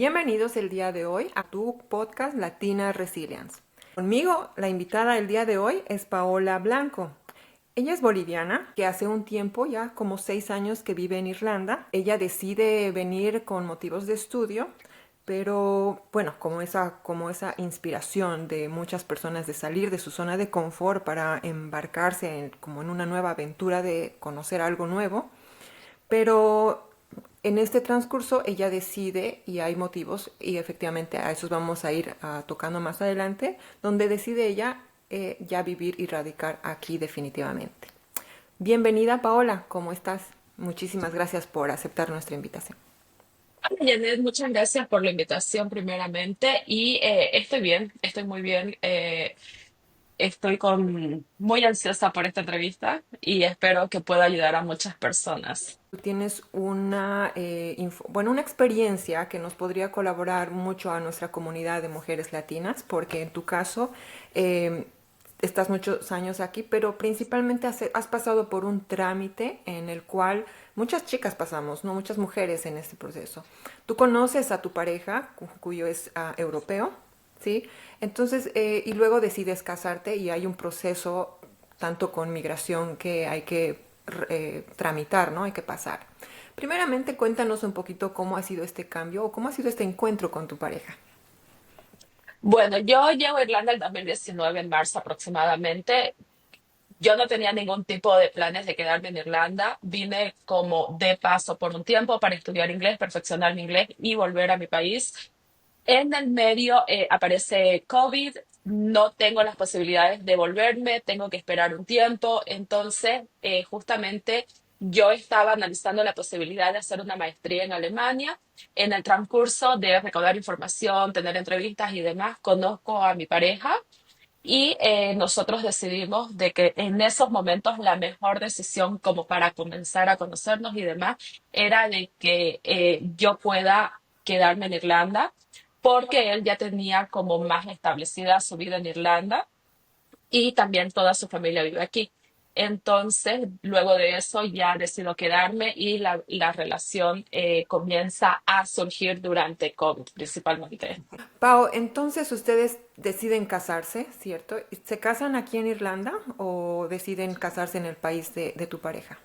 Bienvenidos el día de hoy a tu podcast Latina Resilience. Conmigo, la invitada del día de hoy es Paola Blanco. Ella es boliviana, que hace un tiempo, ya como 6 años que vive en Irlanda. Ella decide venir con motivos de estudio, pero bueno, como esa inspiración de muchas personas de salir de su zona de confort para embarcarse como en una nueva aventura de conocer algo nuevo. Pero en este transcurso ella decide, y hay motivos, y efectivamente a esos vamos a ir tocando más adelante, donde decide ella ya vivir y radicar aquí definitivamente. Bienvenida Paola, ¿cómo estás? Muchísimas gracias por aceptar nuestra invitación. Hola, Janet, muchas gracias por la invitación primeramente y estoy bien, estoy muy bien, estoy muy ansiosa por esta entrevista y espero que pueda ayudar a muchas personas. Tú tienes una experiencia que nos podría colaborar mucho a nuestra comunidad de mujeres latinas, porque en tu caso eh, estás muchos años aquí, pero principalmente has pasado por un trámite en el cual muchas chicas pasamos, no muchas mujeres en este proceso. Tú conoces a tu pareja, cuyo es europeo, ¿sí? Entonces, y luego decides casarte y hay un proceso tanto con migración que hay que tramitar, ¿no? Hay que pasar. Primeramente, cuéntanos un poquito cómo ha sido este cambio o cómo ha sido este encuentro con tu pareja. Bueno, yo llego a Irlanda el 2019, en marzo aproximadamente. Yo no tenía ningún tipo de planes de quedarme en Irlanda. Vine como de paso por un tiempo para estudiar inglés, perfeccionar mi inglés y volver a mi país. En el medio aparece COVID, no tengo las posibilidades de volverme, tengo que esperar un tiempo, entonces justamente yo estaba analizando la posibilidad de hacer una maestría en Alemania. En el transcurso de recaudar información, tener entrevistas y demás, conozco a mi pareja y nosotros decidimos de que en esos momentos la mejor decisión como para comenzar a conocernos y demás era de que yo pueda quedarme en Irlanda porque él ya tenía como más establecida su vida en Irlanda y también toda su familia vive aquí. Entonces, luego de eso ya decido quedarme y la relación comienza a surgir durante COVID principalmente. Pau, entonces ustedes deciden casarse, ¿cierto? ¿Se casan aquí en Irlanda o deciden casarse en el país de tu pareja?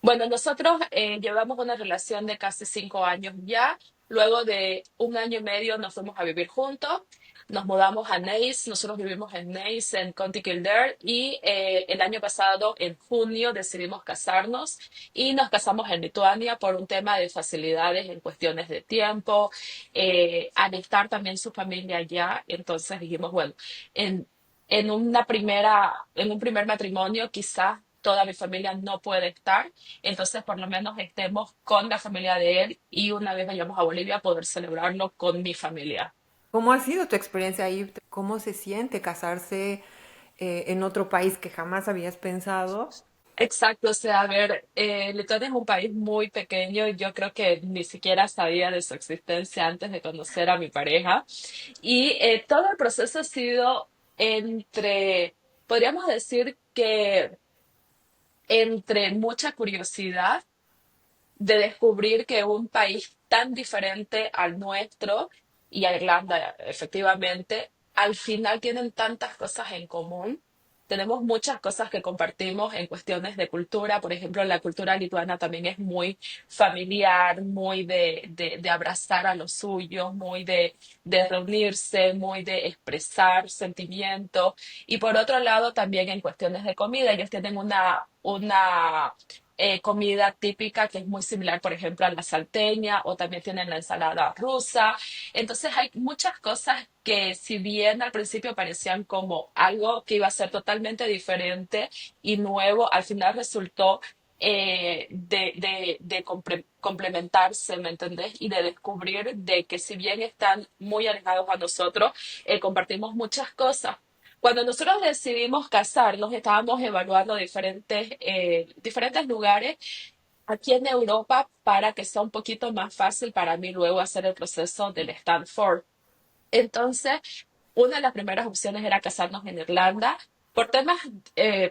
Bueno, nosotros llevamos una relación de casi 5 años ya. Luego de un año y medio nos fuimos a vivir juntos. Nos mudamos a Naas. Nosotros vivimos en Naas, en County Kildare. Y el año pasado, en junio, decidimos casarnos. Y nos casamos en Lituania por un tema de facilidades en cuestiones de tiempo. Al estar también su familia allá, entonces dijimos, bueno, en, en un primer matrimonio quizás toda mi familia no puede estar, entonces por lo menos estemos con la familia de él y una vez vayamos a Bolivia poder celebrarlo con mi familia. ¿Cómo ha sido tu experiencia ahí? ¿Cómo se siente casarse en otro país que jamás habías pensado? Exacto, o sea, a ver, Letonia es un país muy pequeño y yo creo que ni siquiera sabía de su existencia antes de conocer a mi pareja. Y todo el proceso ha sido entre, podríamos decir que entre mucha curiosidad de descubrir que un país tan diferente al nuestro y a Irlanda, efectivamente, al final tienen tantas cosas en común. Tenemos muchas cosas que compartimos en cuestiones de cultura. Por ejemplo, la cultura lituana también es muy familiar, muy de abrazar a los suyos, muy de reunirse, muy de expresar sentimientos. Y por otro lado, también en cuestiones de comida, ellos tienen una comida típica que es muy similar, por ejemplo, a la salteña o también tienen la ensalada rusa. Entonces hay muchas cosas que si bien al principio parecían como algo que iba a ser totalmente diferente y nuevo, al final resultó complementarse, ¿me entendés? Y de descubrir de que si bien están muy alejados a nosotros, compartimos muchas cosas. Cuando nosotros decidimos casarnos, estábamos evaluando diferentes lugares aquí en Europa para que sea un poquito más fácil para mí luego hacer el proceso del Stanford. Entonces, una de las primeras opciones era casarnos en Irlanda. Por temas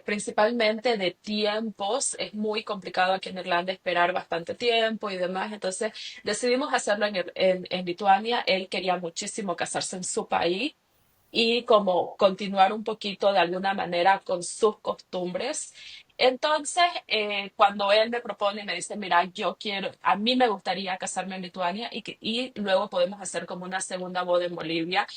principalmente de tiempos, es muy complicado aquí en Irlanda esperar bastante tiempo y demás, entonces decidimos hacerlo en Lituania. Él quería muchísimo casarse en su país y como continuar un poquito de alguna manera con sus costumbres. Entonces, cuando él me propone y me dice, mira, yo quiero, a mí me gustaría casarme en Lituania y luego podemos hacer como una segunda boda en Bolivia.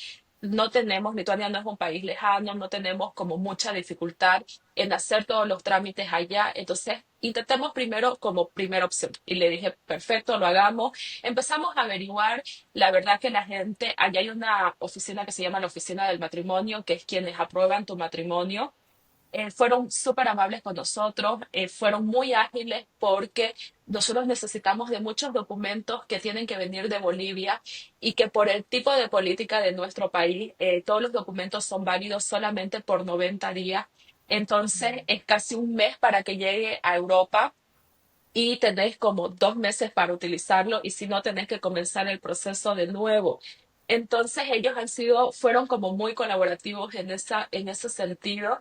No tenemos, Lituania no es un país lejano, no tenemos como mucha dificultad en hacer todos los trámites allá. Entonces, intentemos primero como primera opción. Y le dije, perfecto, lo hagamos. Empezamos a averiguar. La verdad que la gente, allá hay una oficina que se llama la Oficina del Matrimonio, que es quienes aprueban tu matrimonio. Fueron súper amables con nosotros, fueron muy ágiles porque nosotros necesitamos de muchos documentos que tienen que venir de Bolivia y que por el tipo de política de nuestro país, todos los documentos son válidos solamente por 90 días. Entonces es casi un mes para que llegue a Europa y tenés como 2 meses para utilizarlo y si no tenés que comenzar el proceso de nuevo. Entonces ellos fueron como muy colaborativos en ese sentido,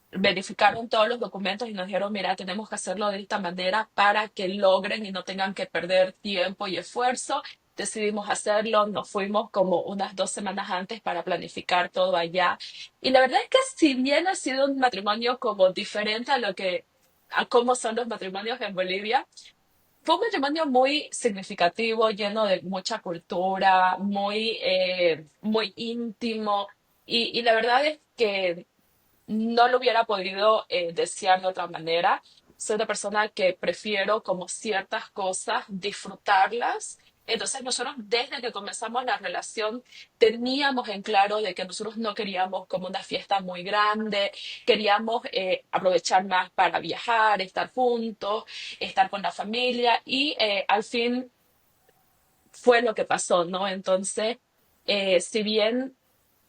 verificaron todos los documentos y nos dijeron, mira, tenemos que hacerlo de esta manera para que logren y no tengan que perder tiempo y esfuerzo. Decidimos hacerlo, nos fuimos como unas 2 semanas antes para planificar todo allá. Y la verdad es que si bien ha sido un matrimonio como diferente a cómo son los matrimonios en Bolivia, fue un matrimonio muy significativo, lleno de mucha cultura, muy íntimo. Y la verdad es que no lo hubiera podido desear de otra manera. Soy una persona que prefiero como ciertas cosas disfrutarlas. Entonces nosotros desde que comenzamos la relación teníamos en claro de que nosotros no queríamos como una fiesta muy grande, queríamos aprovechar más para viajar, estar juntos, estar con la familia y al fin fue lo que pasó, ¿no? Entonces, si bien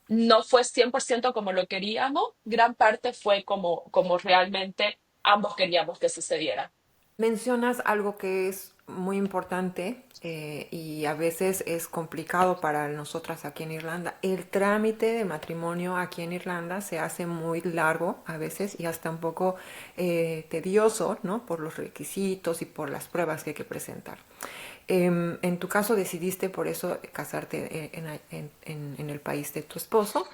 no fue 100% como lo queríamos, gran parte fue como realmente ambos queríamos que sucediera. Mencionas algo que es muy importante y a veces es complicado para nosotras aquí en Irlanda. El trámite de matrimonio aquí en Irlanda se hace muy largo a veces y hasta un poco tedioso, ¿no? Por los requisitos y por las pruebas que hay que presentar. En tu caso decidiste por eso casarte en el país de tu esposo,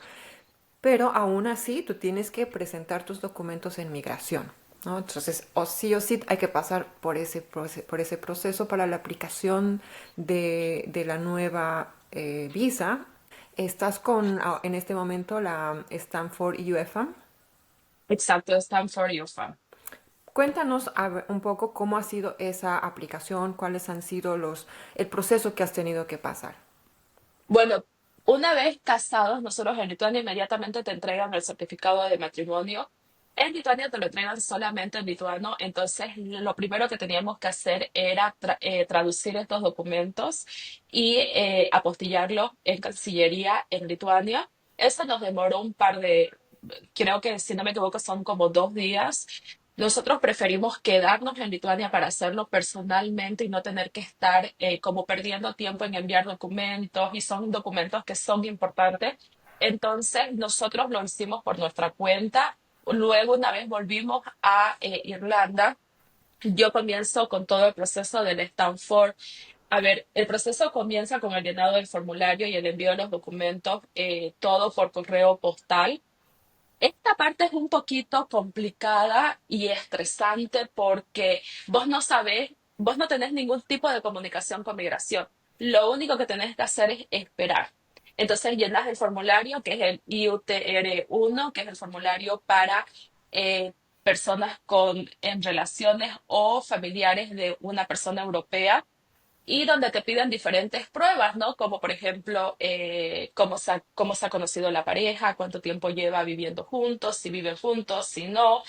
pero aún así tú tienes que presentar tus documentos en migración, ¿no? Entonces, o sí hay que pasar por ese proceso para la aplicación de la nueva visa. Estás con, en este momento, la Stanford UFAM. Exacto, Stanford y UFA. Cuéntanos un poco cómo ha sido esa aplicación, cuáles han sido el proceso que has tenido que pasar. Bueno, una vez casados, nosotros en Lituania inmediatamente te entregan el certificado de matrimonio. En Lituania te lo entregan solamente en lituano, entonces lo primero que teníamos que hacer era traducir estos documentos y apostillarlos en Cancillería en Lituania. Eso nos demoró creo que si no me equivoco son como 2 días. Nosotros preferimos quedarnos en Lituania para hacerlo personalmente y no tener que estar como perdiendo tiempo en enviar documentos y son documentos que son importantes. Entonces, nosotros lo hicimos por nuestra cuenta. Luego, una vez volvimos a Irlanda, yo comienzo con todo el proceso del Stanford. A ver, el proceso comienza con el llenado del formulario y el envío de los documentos, todo por correo postal. Esta parte es un poquito complicada y estresante porque vos no tenés ningún tipo de comunicación con migración. Lo único que tenés que hacer es esperar. Entonces llenas el formulario, que es el IUTR-1, que es el formulario para eh, personas en relaciones o familiares de una persona europea y donde te piden diferentes pruebas, ¿no? Como por ejemplo, cómo se ha conocido la pareja, cuánto tiempo lleva viviendo juntos, si viven juntos, si no.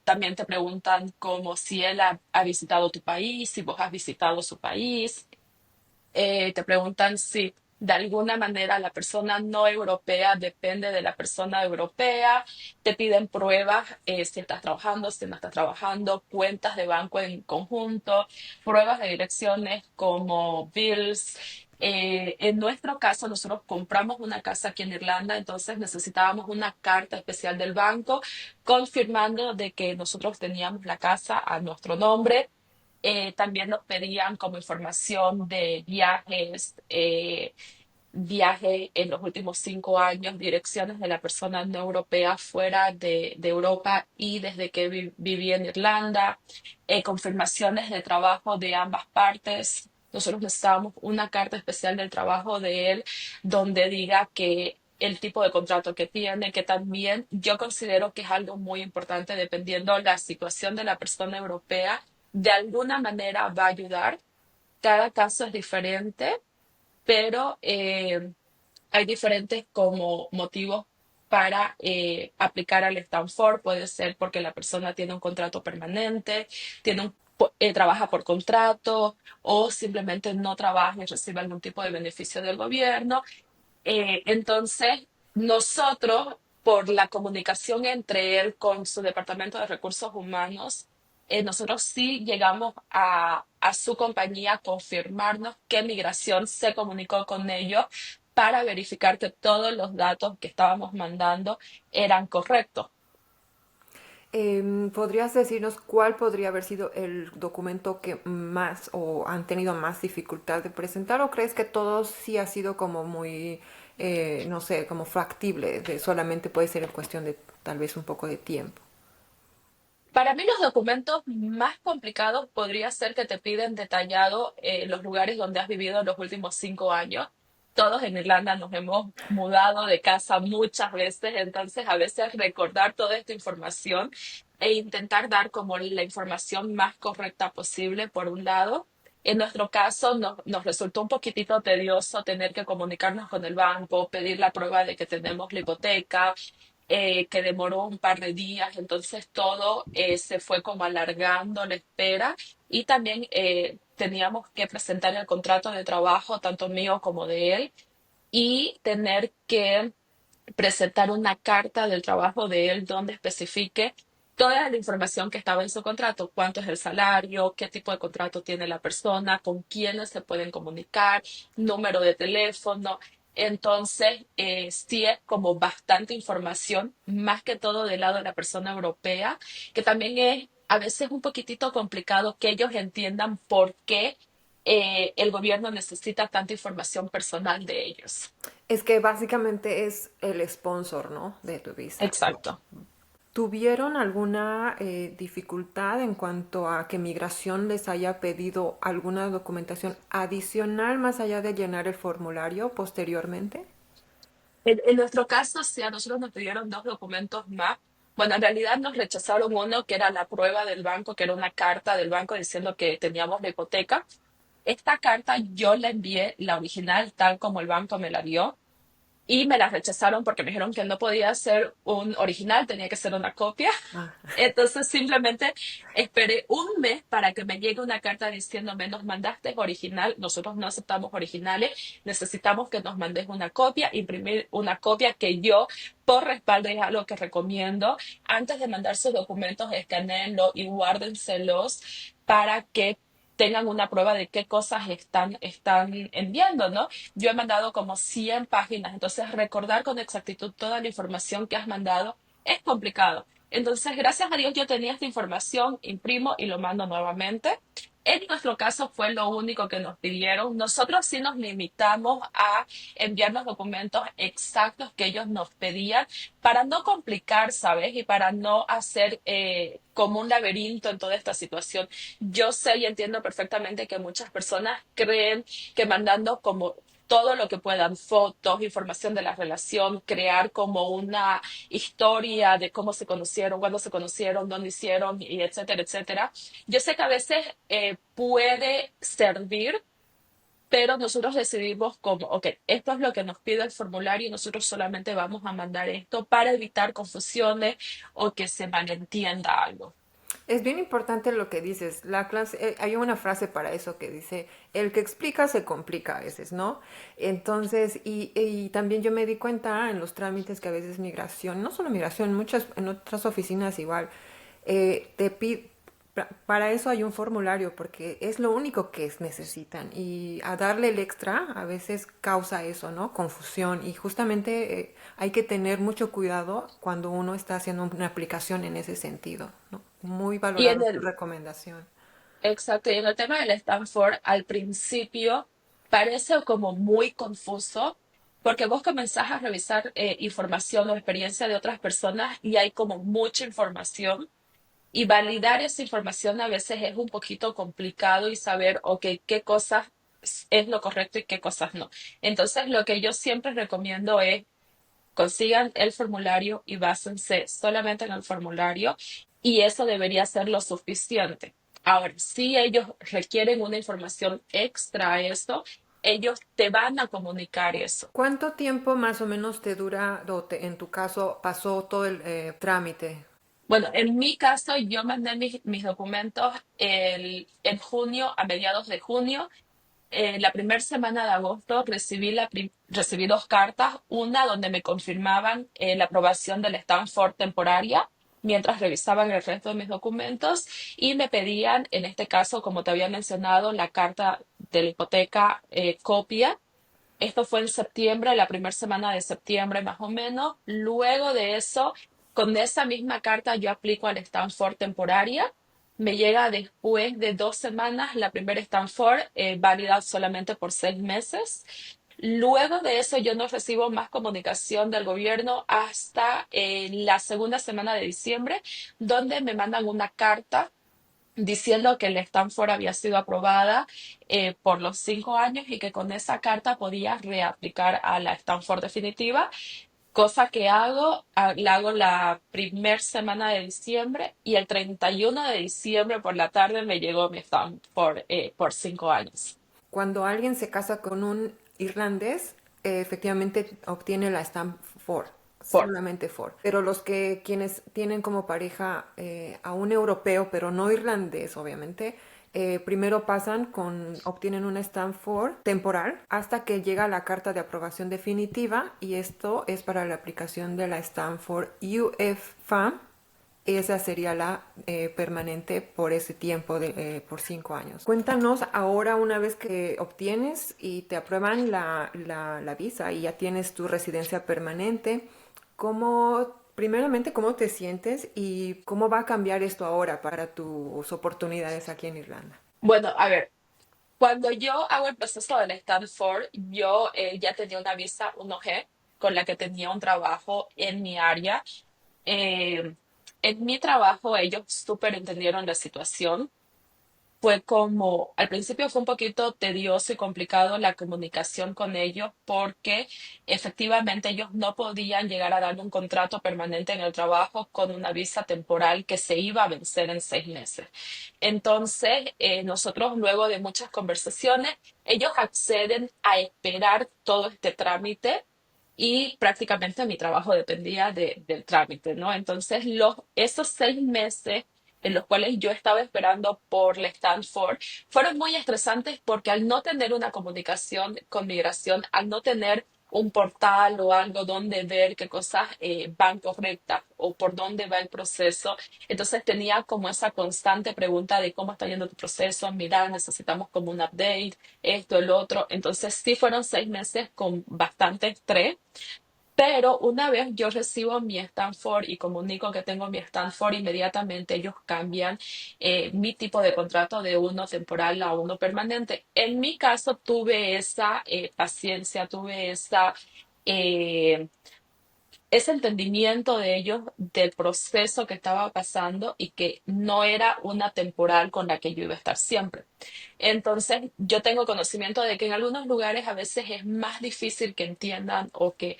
También te preguntan como si él ha visitado tu país, si vos has visitado su país. Te preguntan si de alguna manera la persona no europea depende de la persona europea, te piden pruebas, si estás trabajando, si no estás trabajando, cuentas de banco en conjunto, pruebas de direcciones como bills En nuestro caso, nosotros compramos una casa aquí en Irlanda, entonces necesitábamos una carta especial del banco confirmando de que nosotros teníamos la casa a nuestro nombre. También nos pedían como información de viajes, viaje en los últimos 5 años, direcciones de la persona no europea fuera de Europa y desde que viví en Irlanda, confirmaciones de trabajo de ambas partes. Nosotros necesitábamos una carta especial del trabajo de él donde diga que el tipo de contrato que tiene, que también yo considero que es algo muy importante dependiendo la situación de la persona europea, de alguna manera va a ayudar. Cada caso es diferente, pero hay diferentes como motivos para aplicar al Stanford. Puede ser porque la persona tiene un contrato permanente, trabaja por contrato o simplemente no trabaja y recibe algún tipo de beneficio del gobierno. Entonces, nosotros, por la comunicación entre él con su departamento de recursos humanos, nosotros sí llegamos a su compañía a confirmarnos que Migración se comunicó con ellos para verificar que todos los datos que estábamos mandando eran correctos. ¿Podrías decirnos cuál podría haber sido el documento que más o han tenido más dificultad de presentar o crees que todo sí ha sido como muy, no sé, como factible, de solamente puede ser en cuestión de tal vez un poco de tiempo? Para mí los documentos más complicados podría ser que te piden detallado los lugares donde has vivido en los últimos 5 años. Todos en Irlanda nos hemos mudado de casa muchas veces, entonces a veces recordar toda esta información e intentar dar como la información más correcta posible, por un lado. En nuestro caso nos resultó un poquitito tedioso tener que comunicarnos con el banco, pedir la prueba de que tenemos la hipoteca, que demoró un par de días, entonces todo se fue como alargando la espera y también teníamos que presentar el contrato de trabajo, tanto mío como de él, y tener que presentar una carta del trabajo de él donde especifique toda la información que estaba en su contrato, cuánto es el salario, qué tipo de contrato tiene la persona, con quiénes se pueden comunicar, número de teléfono. Entonces, sí es como bastante información, más que todo del lado de la persona europea, que también es a veces un poquitito complicado que ellos entiendan por qué el gobierno necesita tanta información personal de ellos. Es que básicamente es el sponsor, ¿no? De tu visa. Exacto. ¿Tuvieron alguna dificultad en cuanto a que migración les haya pedido alguna documentación adicional más allá de llenar el formulario posteriormente? En nuestro caso, sí, a nosotros nos pidieron dos documentos más. Bueno, en realidad nos rechazaron uno que era la prueba del banco, que era una carta del banco diciendo que teníamos la hipoteca. Esta carta yo la envié, la original, tal como el banco me la dio, y me la rechazaron porque me dijeron que no podía ser un original, tenía que ser una copia. Ah, Entonces simplemente esperé un mes para que me llegue una carta diciéndome nos mandaste original, nosotros no aceptamos originales, necesitamos que nos mandes una copia, imprimir una copia que yo por respaldo es algo que recomiendo. Antes de mandar sus documentos, escaneenlo y guárdenselos para que tengan una prueba de qué cosas están enviando, ¿no? Yo he mandado como 100 páginas, entonces recordar con exactitud toda la información que has mandado es complicado. Entonces, gracias a Dios yo tenía esta información, imprimo y lo mando nuevamente. En nuestro caso fue lo único que nos pidieron. Nosotros sí nos limitamos a enviar los documentos exactos que ellos nos pedían para no complicar, ¿sabes? Y para no hacer como un laberinto en toda esta situación. Yo sé y entiendo perfectamente que muchas personas creen que mandando como todo lo que puedan, fotos, información de la relación, crear como una historia de cómo se conocieron, cuándo se conocieron, dónde hicieron, y etcétera, etcétera. Yo sé que a veces puede servir, pero nosotros decidimos como, ok, esto es lo que nos pide el formulario y nosotros solamente vamos a mandar esto para evitar confusiones o que se malentienda algo. es bien importante lo que dices. La clase, hay una frase para eso que dice, el que explica se complica a veces, ¿no? Entonces, y también yo me di cuenta en los trámites que a veces migración, no solo migración, muchas, en otras oficinas igual, te pide, Para eso hay un formulario, porque es lo único que necesitan. Y a darle el extra a veces causa eso, ¿no? Confusión. Y justamente hay que tener mucho cuidado cuando uno está haciendo una aplicación en ese sentido, ¿no? Muy Y en valorado tu el, recomendación. exacto, y en el tema del Stanford, al principio parece como muy confuso, porque vos comenzás a revisar información o experiencia de otras personas y hay como mucha información. Y validar esa información a veces es un poquito complicado y saber, ok, qué cosas es lo correcto y qué cosas no. Entonces, lo que yo siempre recomiendo es consigan el formulario y básense solamente en el formulario y eso debería ser lo suficiente. Ahora, si ellos requieren una información extra a eso, ellos te van a comunicar eso. ¿Cuánto tiempo más o menos te dura, en tu caso, pasó todo el trámite? Bueno, en mi caso, yo mandé mis documentos en junio, a mediados de junio. La primera semana de agosto recibí dos cartas, una donde me confirmaban la aprobación del Stanford temporaria mientras revisaban el resto de mis documentos y me pedían, en este caso, como te había mencionado, la carta de la hipoteca copia. Esto fue en septiembre, la primera semana de septiembre más o menos. Luego de eso, con esa misma carta yo aplico al Stanford temporaria. Me llega después de 2 semanas la primera Stanford, válida solamente por 6 meses. Luego de eso yo no recibo más comunicación del gobierno hasta la segunda semana de diciembre, donde me mandan una carta diciendo que el Stanford había sido aprobada por los 5 años y que con esa carta podía reaplicar a la Stanford definitiva, cosa que la hago la primera semana de diciembre y el 31 de diciembre por la tarde me llegó mi Stanford por 5 años. Cuando alguien se casa con un irlandés, efectivamente obtiene la stamp Ford, Por, solamente Ford. Pero quienes tienen como pareja a un europeo, pero no irlandés, obviamente, primero obtienen una stamp Ford temporal hasta que llega la carta de aprobación definitiva y esto es para la aplicación de la stamp Ford UF-FAM. Esa sería la permanente por ese tiempo, por 5 años. Cuéntanos ahora, una vez que obtienes y te aprueban la visa y ya tienes tu residencia permanente, primeramente, cómo te sientes y cómo va a cambiar esto ahora para tus oportunidades aquí en Irlanda. bueno, a ver, cuando yo hago el proceso del Stanford, yo ya tenía una visa 1G con la que tenía un trabajo en mi área. Eh, en mi trabajo ellos súper entendieron la situación. Fue como, al principio fue un poquito tedioso y complicado la comunicación con ellos porque efectivamente ellos no podían llegar a darme un contrato permanente en el trabajo con una visa temporal que se iba a vencer en 6 meses. Entonces, nosotros luego de muchas conversaciones, ellos acceden a esperar todo este trámite y prácticamente mi trabajo dependía del trámite, ¿no? Entonces, esos 6 meses en los cuales yo estaba esperando por la Stanford fueron muy estresantes porque al no tener una comunicación con migración, al no tener un portal o algo donde ver qué cosas van correctas o por dónde va el proceso, entonces tenía como esa constante pregunta de cómo está yendo tu proceso, mira, necesitamos como un update, esto, el otro. Entonces sí fueron 6 meses con bastante estrés, pero una vez yo recibo mi Stanford y comunico que tengo mi Stanford, inmediatamente ellos cambian mi tipo de contrato de uno temporal a uno permanente. En mi caso tuve esa paciencia, tuve eh, ese entendimiento de ellos del proceso que estaba pasando y que no era una temporal con la que yo iba a estar siempre. Entonces, yo tengo conocimiento de que en algunos lugares a veces es más difícil que entiendan o que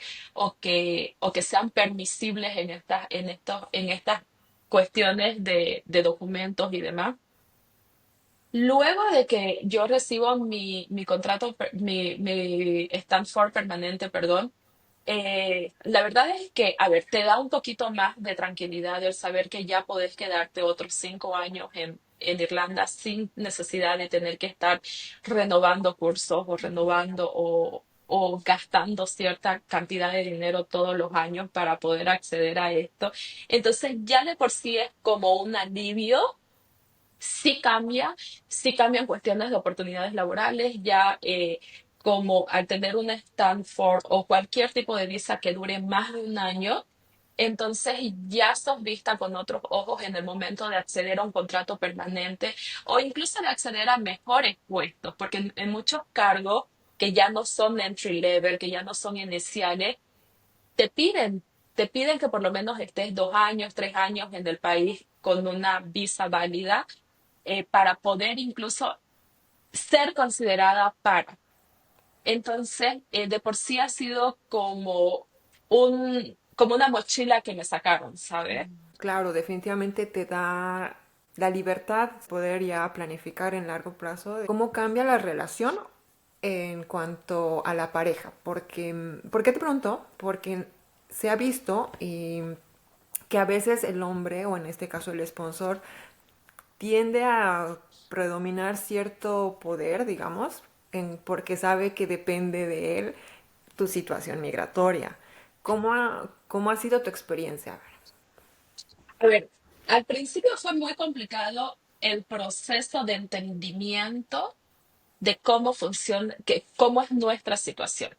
sean permisibles en estas cuestiones de documentos y demás. Luego de que yo recibo mi contrato, mi Stanford permanente, perdón, la verdad es que, a ver, te da un poquito más de tranquilidad el saber que ya podés quedarte otros 5 años en Irlanda sin necesidad de tener que estar renovando cursos o renovando o gastando cierta cantidad de dinero todos los años para poder acceder a esto. Entonces, ya de por sí es como un alivio sí cambian cuestiones de oportunidades laborales, ya como al tener una Stanford o cualquier tipo de visa que dure más de un año, entonces ya sos vista con otros ojos en el momento de acceder a un contrato permanente o incluso de acceder a mejores puestos, porque en muchos cargos que ya no son entry level, que ya no son iniciales, te piden, te piden que por lo menos estés 2 años, 3 años en el país con una visa válida para poder incluso ser considerada para. Entonces, de por sí ha sido como una mochila que me sacaron, ¿sabes? Claro, definitivamente te da la libertad de poder ya planificar en largo plazo de cómo cambia la relación en cuanto a la pareja. Porque, ¿por qué te pregunto? Porque se ha visto y que a veces el hombre, o en este caso el sponsor, tiende a predominar cierto poder, digamos, porque sabe que depende de él tu situación migratoria. ¿Cómo ha sido tu experiencia? A ver, al principio fue muy complicado el proceso de entendimiento de cómo funciona, cómo es nuestra situación.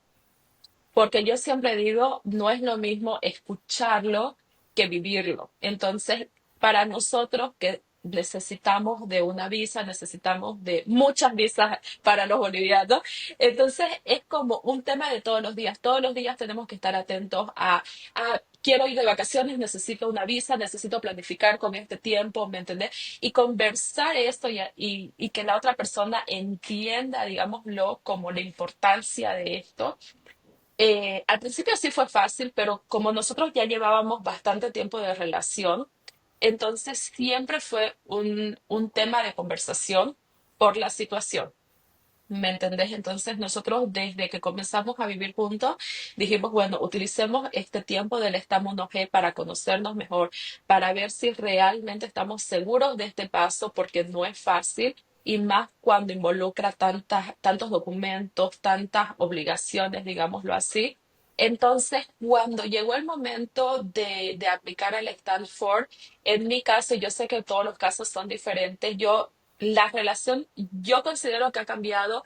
Porque yo siempre digo, no es lo mismo escucharlo que vivirlo. Entonces, para nosotros que necesitamos de una visa, necesitamos de muchas visas para los bolivianos, entonces es como un tema de todos los días. Todos los días tenemos que estar atentos a quiero ir de vacaciones, necesito una visa, necesito planificar con este tiempo, ¿me entendés? Y conversar esto y que la otra persona entienda, digámoslo, como la importancia de esto. Al principio sí fue fácil, pero como nosotros ya llevábamos bastante tiempo de relación, entonces siempre fue un tema de conversación por la situación. ¿Me entendés? Entonces nosotros desde que comenzamos a vivir juntos dijimos, bueno, utilicemos este tiempo del estamos G para conocernos mejor, para ver si realmente estamos seguros de este paso, porque no es fácil y más cuando involucra tantos documentos, tantas obligaciones, digámoslo así. Entonces, cuando llegó el momento de aplicar al Stanford, en mi caso, yo sé que todos los casos son diferentes, la relación, yo considero que ha cambiado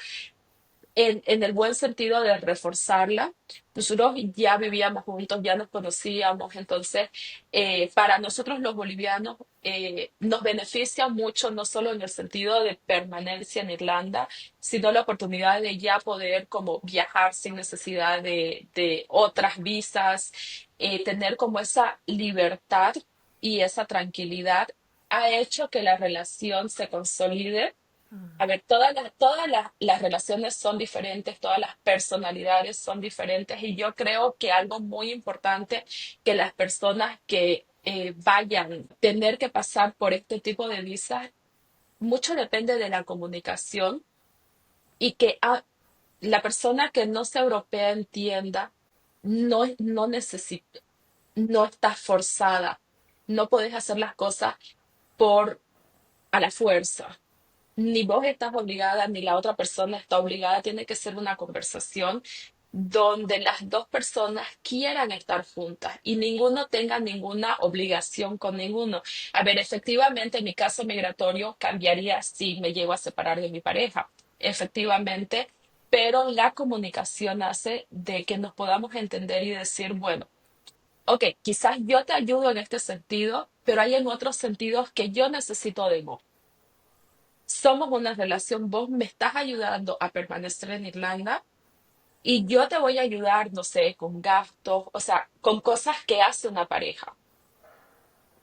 en el buen sentido de reforzarla. Nosotros ya vivíamos juntos, ya nos conocíamos, entonces para nosotros los bolivianos nos beneficia mucho, no solo en el sentido de permanencia en Irlanda, sino la oportunidad de ya poder como viajar sin necesidad de otras visas, tener como esa libertad y esa tranquilidad ha hecho que la relación se consolide. A ver, las relaciones son diferentes, todas las personalidades son diferentes y yo creo que algo muy importante que las personas que vayan a tener que pasar por este tipo de visas, mucho depende de la comunicación y que la persona que no sea europea entienda, no necesita, no está forzada, no puedes hacer las cosas por a la fuerza. Ni vos estás obligada, ni la otra persona está obligada. Tiene que ser una conversación donde las dos personas quieran estar juntas y ninguno tenga ninguna obligación con ninguno. A ver, efectivamente, mi caso migratorio cambiaría si me llego a separar de mi pareja, efectivamente, pero la comunicación hace de que nos podamos entender y decir, bueno, ok, quizás yo te ayudo en este sentido, pero hay en otros sentidos que yo necesito de vos. Somos una relación, vos me estás ayudando a permanecer en Irlanda y yo te voy a ayudar, no sé, con gastos, o sea, con cosas que hace una pareja,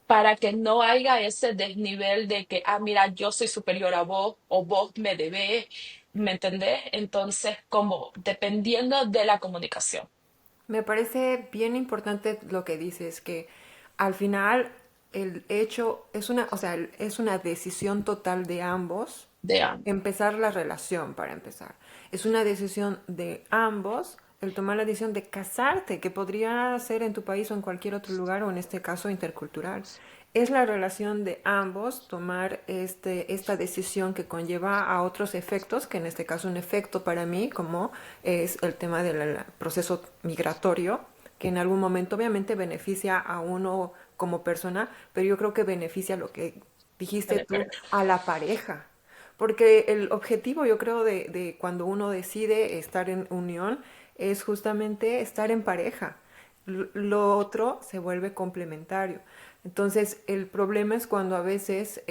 para que no haya ese desnivel de que, mira, yo soy superior a vos o vos me debés, ¿me entendés? Entonces, como dependiendo de la comunicación Me parece bien importante lo que dices, que al final el hecho es una, o sea, es una decisión total de ambos de ambos. empezar la relación para empezar. Es una decisión de ambos el tomar la decisión de casarte, que podría ser en tu país o en cualquier otro lugar o en este caso intercultural. Es la relación de ambos tomar esta decisión que conlleva a otros efectos, que en este caso un efecto para mí, como es el tema del proceso migratorio, que en algún momento obviamente beneficia a uno como persona, pero yo creo que beneficia lo que dijiste Vale, tú, a la pareja. Porque el objetivo, yo creo, de cuando uno decide estar en unión es justamente estar en pareja. Lo otro se vuelve complementario. Entonces, el problema es cuando a veces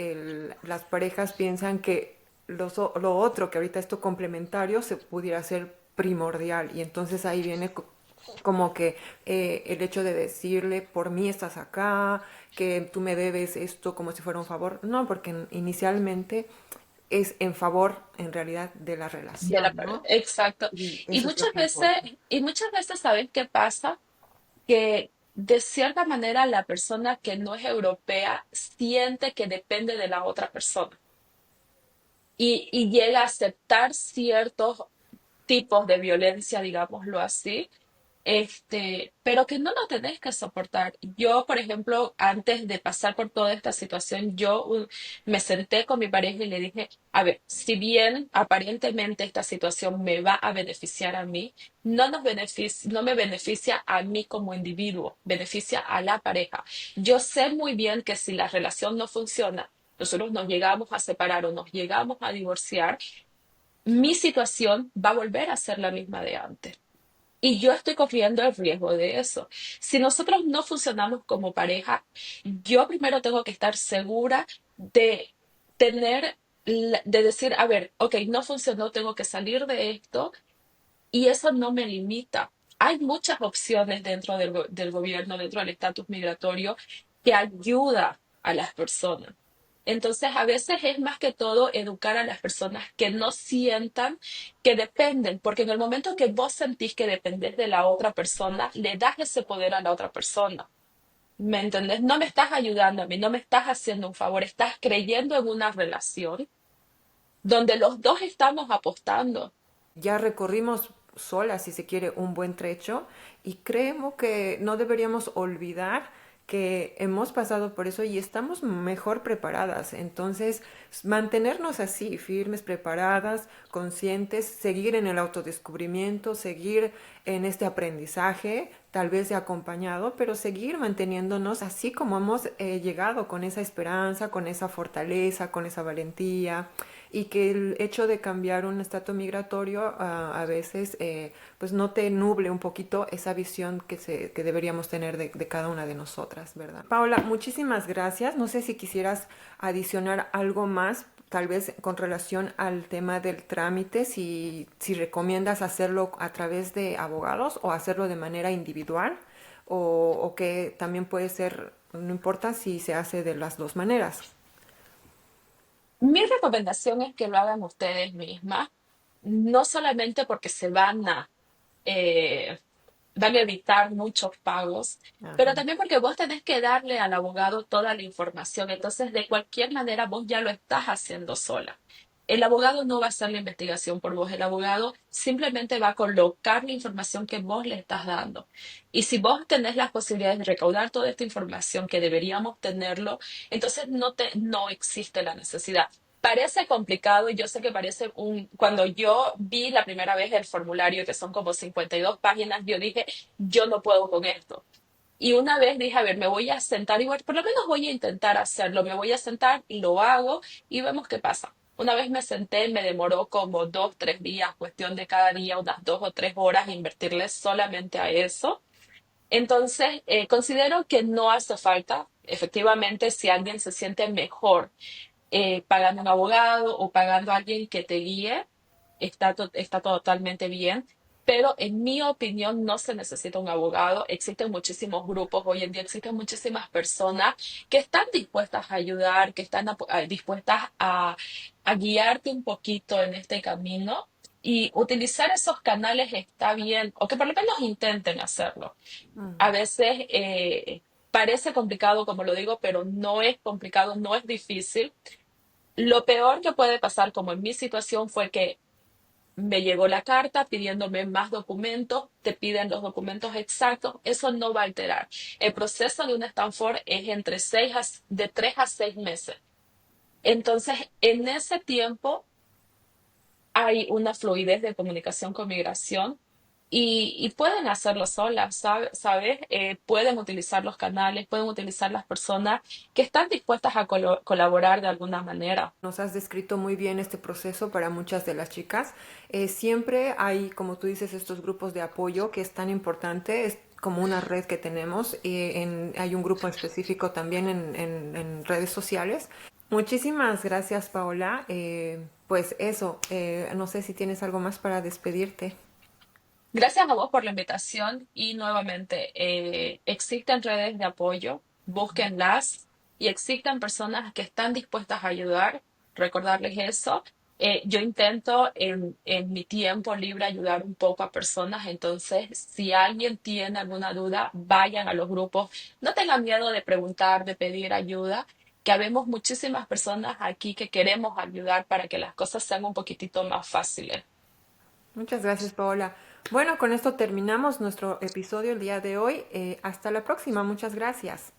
las parejas piensan que lo otro, que ahorita esto complementario, se pudiera ser primordial. Y entonces ahí viene como que el hecho de decirle, por mí estás acá, que tú me debes esto como si fuera un favor. No, porque inicialmente es en favor, en realidad, de la de la relación, pareja. ¿no? Exacto. Y Y eso es lo muchas que veces, importa. ¿sabes qué pasa? Que de cierta manera la persona que no es europea siente que depende de la otra persona y llega a aceptar ciertos tipos de violencia, digámoslo así, pero que no lo tenés que soportar. Yo, por ejemplo, antes de pasar por toda esta situación, me senté con mi pareja y le dije, a ver, si bien aparentemente esta situación me va a beneficiar a mí, no me beneficia a mí como individuo, beneficia a la pareja. Yo sé muy bien que si la relación no funciona, nosotros nos llegamos a separar o nos llegamos a divorciar, mi situación va a volver a ser la misma de antes. Y yo estoy corriendo el riesgo de eso. Si nosotros no funcionamos como pareja, yo primero tengo que estar segura de de decir, a ver, ok, no funcionó, tengo que salir de esto y eso no me limita. Hay muchas opciones dentro del gobierno, dentro del estatus migratorio, que ayuda a las personas. Entonces, a veces es más que todo educar a las personas que no sientan que dependen, porque en el momento que vos sentís que dependés de la otra persona, le das ese poder a la otra persona. ¿Me entendés? No me estás ayudando a mí, no me estás haciendo un favor, estás creyendo en una relación donde los dos estamos apostando. Ya recorrimos sola, si se quiere, un buen trecho y creo que no deberíamos olvidar que hemos pasado por eso y estamos mejor preparadas. Entonces, mantenernos así, firmes, preparadas, conscientes, seguir en el autodescubrimiento, seguir en este aprendizaje, tal vez de acompañado, pero seguir manteniéndonos así como hemos llegado, con esa esperanza, con esa fortaleza, con esa valentía, y que el hecho de cambiar un estatus migratorio a veces pues no te nuble un poquito esa visión que deberíamos tener de cada una de nosotras, ¿verdad? Paola, muchísimas gracias. No sé si quisieras adicionar algo más, tal vez con relación al tema del trámite, si recomiendas hacerlo a través de abogados o hacerlo de manera individual, o que también puede ser, no importa si se hace de las dos maneras. Mi recomendación es que lo hagan ustedes mismas, no solamente porque eh, van a evitar muchos pagos, Ajá. pero también porque vos tenés que darle al abogado toda la información. Entonces, de cualquier manera, vos ya lo estás haciendo sola. El abogado no va a hacer la investigación por vos, el abogado simplemente va a colocar la información que vos le estás dando. Y si vos tenés las posibilidades de recaudar toda esta información que deberíamos tenerlo, entonces no existe la necesidad. Parece complicado y yo sé que cuando yo vi la primera vez el formulario, que son como 52 páginas, yo dije, yo no puedo con esto. Y una vez dije, a ver, me voy a sentar y por lo menos voy a intentar hacerlo. Me voy a sentar, lo hago y vemos qué pasa. Una vez me senté, me demoró como 2, 3 días, cuestión de cada día, unas 2 o 3 horas, invertirle solamente a eso. Entonces, considero que no hace falta. Efectivamente, si alguien se siente mejor pagando un abogado o pagando a alguien que te guíe, está totalmente bien. Pero en mi opinión no se necesita un abogado. Existen muchísimos grupos, hoy en día existen muchísimas personas que están dispuestas a ayudar, que están dispuestas a guiarte un poquito en este camino. Y utilizar esos canales está bien, o que por lo menos intenten hacerlo. A veces parece complicado, como lo digo, pero no es complicado, no es difícil. Lo peor que puede pasar, como en mi situación, fue que me llegó la carta pidiéndome más documentos, te piden los documentos exactos, eso no va a alterar. El proceso de una Stanford es de 3 a 6 meses. Entonces, en ese tiempo hay una fluidez de comunicación con migración y pueden hacerlo solas, ¿sabes? Pueden utilizar los canales, pueden utilizar las personas que están dispuestas a colaborar de alguna manera. Nos has descrito muy bien este proceso para muchas de las chicas. Siempre hay, como tú dices, estos grupos de apoyo que es tan importante, es como una red que tenemos. Hay un grupo específico también en redes sociales. Muchísimas gracias, Paola. Pues eso, no sé si tienes algo más para despedirte. Gracias a vos por la invitación y nuevamente, existen redes de apoyo, búsquenlas y existen personas que están dispuestas a ayudar, recordarles eso. Yo intento en mi tiempo libre ayudar un poco a personas, entonces si alguien tiene alguna duda, vayan a los grupos, no tengan miedo de preguntar, de pedir ayuda, que habemos muchísimas personas aquí que queremos ayudar para que las cosas sean un poquitito más fáciles. Muchas gracias, Paola. Bueno, con esto terminamos nuestro episodio el día de hoy. Hasta la próxima. Muchas gracias.